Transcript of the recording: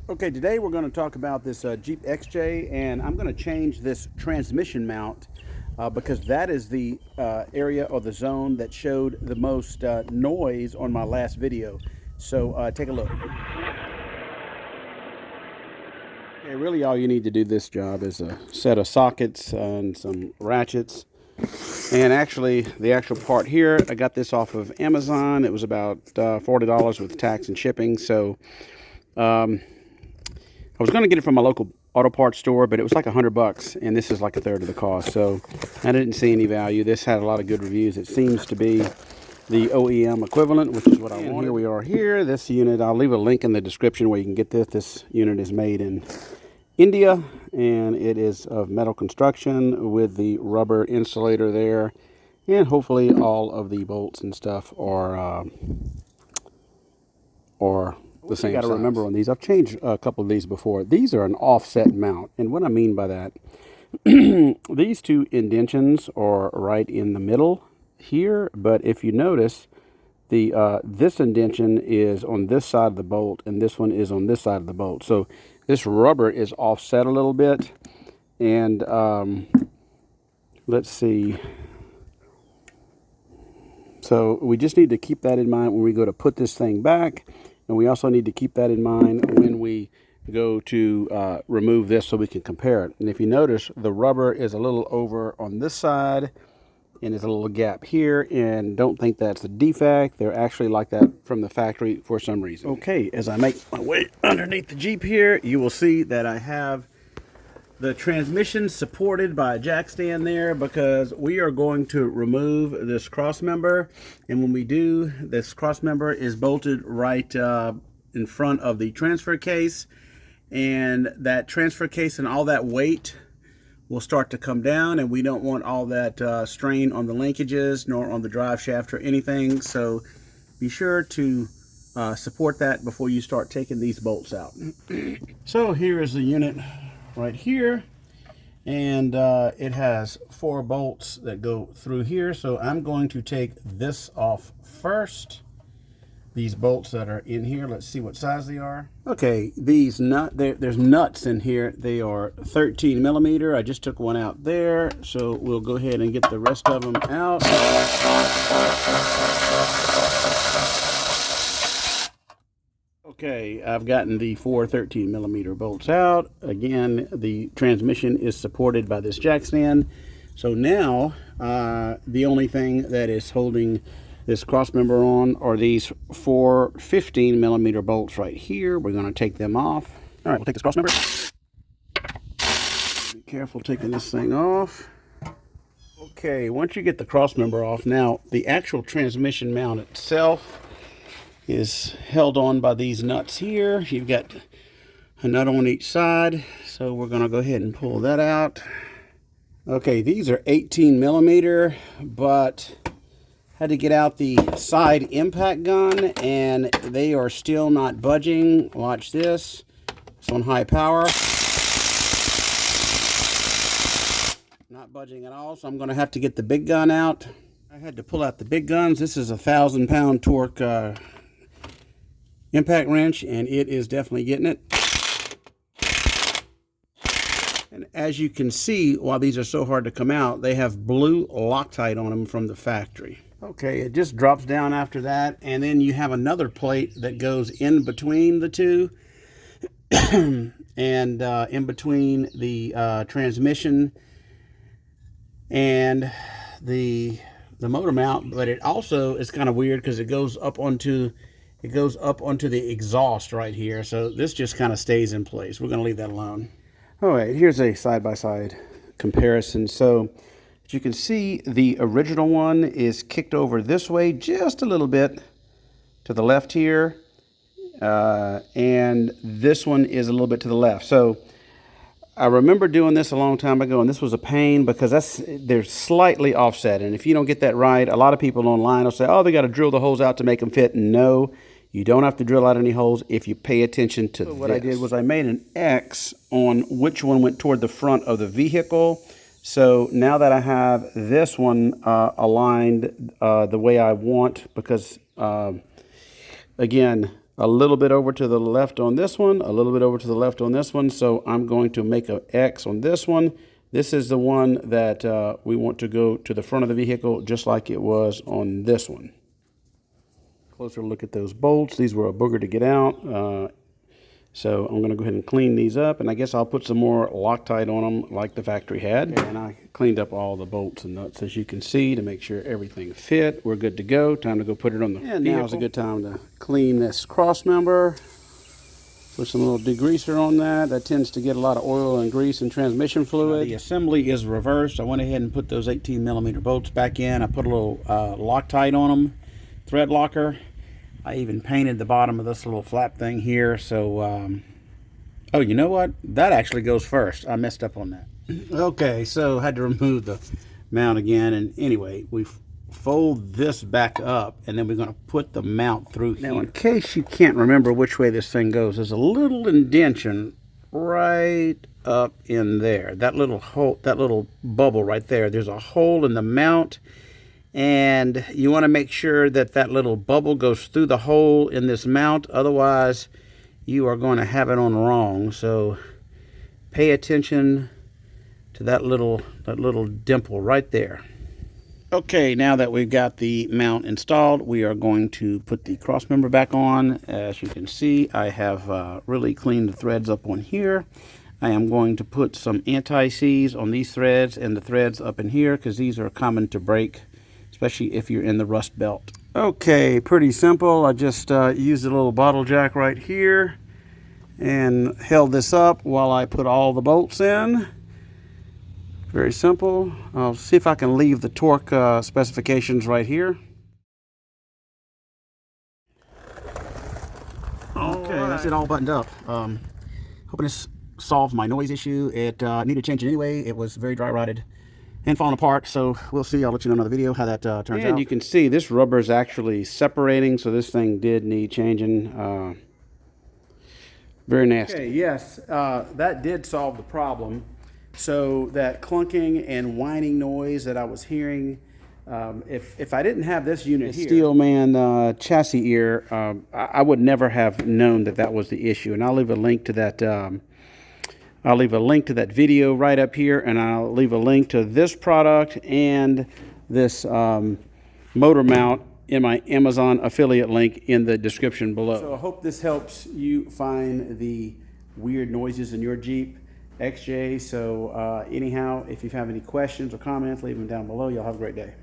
Okay, today we're going to talk about this Jeep XJ, and I'm going to change this transmission mount because that is the area or the zone that showed the most noise on my last video. So take a look. Okay, really all you need to do this job is a set of sockets and some ratchets. And actually, the actual part here, I got this off of Amazon. It was about $40 with tax and shipping. So I was going to get it from my local auto parts store, but it was like $100, and this is like a third of the cost. So I didn't see any value. This had a lot of good reviews. It seems to be the OEM equivalent, which is what I wanted. Here we are here. This unit, I'll leave a link in the description where you can get this. This unit is made in India, and it is of metal construction with the rubber insulator there. And hopefully all of the bolts and stuff are the same. You got to remember on these, I've changed a couple of these before. These are an offset mount, and what I mean by that, these two indentions are right in the middle here. But if you notice, the this indention is on this side of the bolt, and this one is on this side of the bolt. So this rubber is offset a little bit, and let's see. So we just need to keep that in mind when we go to put this thing back. And we also need to keep that in mind when we go to remove this so we can compare it. And if you notice, the rubber is a little over on this side, and there's a little gap here. And don't think that's a defect. They're actually like that from the factory for some reason. Okay, as I make my way underneath the Jeep here, you will see that I have the transmission supported by a jack stand there because we are going to remove this cross member. And when we do, this cross member is bolted right in front of the transfer case, and that transfer case and all that weight will start to come down, and we don't want all that strain on the linkages nor on the drive shaft or anything. So be sure to support that before you start taking these bolts out. So here is the unit right here, and it has 4 bolts that go through here. So I'm going to take this off first. These bolts that are in here, let's see what size they are. Okay, these there's nuts in here. They are 13 millimeter. I just took one out there, so we'll go ahead and get the rest of them out. Okay, I've gotten the 4 13 millimeter bolts out. Again, the transmission is supported by this jack stand. So now, the only thing that is holding this cross member on are these 4 15 millimeter bolts right here. We're going to take them off. All right, we'll take this cross member. Be careful taking this thing off. Okay, once you get the cross member off, now the actual transmission mount itself is held on by these nuts here. You've got a nut on each side, so we're going to go ahead and pull that out. Okay, these are 18 millimeter, but had to get out the side impact gun, and they are still not budging. Watch this. It's on high power. Not budging at all, so I'm going to have to get the big gun out. I had to pull out the big guns. This is a 1,000-pound torque impact wrench, and it is definitely getting it. And as you can see, while these are so hard to come out, they have blue Loctite on them from the factory. Okay, it just drops down after that, and then you have another plate that goes in between the two and in between the transmission and the motor mount. But it also is kind of weird because it goes up onto the exhaust right here. So this just kind of stays in place. We're going to leave that alone. All right, here's a side-by-side comparison. So as you can see, the original one is kicked over this way just a little bit to the left here. And this one is a little bit to the left. So I remember doing this a long time ago, and this was a pain because they're slightly offset. And if you don't get that right, a lot of people online will say, oh, they got to drill the holes out to make them fit. No, you don't have to drill out any holes if you pay attention to this. What I did was I made an X on which one went toward the front of the vehicle. So now that I have this one aligned the way I want, because again, a little bit over to the left on this one, a little bit over to the left on this one. So I'm going to make an X on this one. This is the one that we want to go to the front of the vehicle, just like it was on this one. Closer look at those bolts. These were a booger to get out. So I'm going to go ahead and clean these up, and I guess I'll put some more Loctite on them like the factory had. And I cleaned up all the bolts and nuts, as you can see, to make sure everything fit. We're good to go. Time to go put it on the vehicle. And now's a good time to clean this cross member. Put some little degreaser on that. That tends to get a lot of oil and grease and transmission fluid. The assembly is reversed. I went ahead and put those 18mm bolts back in. I put a little Loctite on them, thread locker. I even painted the bottom of this little flap thing here. So, oh, you know what? That actually goes first. I messed up on that. Okay, so I had to remove the mount again. And anyway, we fold this back up, and then we're going to put the mount through here. Now, in case you can't remember which way this thing goes, there's a little indention right up in there. That little hole, that little bubble right there. There's a hole in the mount. And you want to make sure that that little bubble goes through the hole in this mount. Otherwise, you are going to have it on wrong. So pay attention to that little dimple right there. Okay, now that we've got the mount installed, we are going to put the cross member back on. As you can see, I have really cleaned the threads up on here. I am going to put some anti-seize on these threads and the threads up in here, because these are common to break, especially if you're in the rust belt. Okay, pretty simple. I just used a little bottle jack right here and held this up while I put all the bolts in. Very simple. I'll see if I can leave the torque specifications right here. Okay, that's it all buttoned up. Hoping this solved my noise issue. It needed changing anyway. It was very dry rotted and falling apart, so we'll see. I'll let you know in another video how that turns out. And you can see this rubber is actually separating, so this thing did need changing. Very nasty. Okay, yes, that did solve the problem. So that clunking and whining noise that I was hearing, if I didn't have this unit here, Steeleman ChassisEar, I would never have known that that was the issue. And I'll leave a link to that. I'll leave a link to that video right up here, and I'll leave a link to this product and this motor mount in my Amazon affiliate link in the description below. So I hope this helps you find the weird noises in your Jeep XJ. So anyhow, if you have any questions or comments, leave them down below. Y'all have a great day.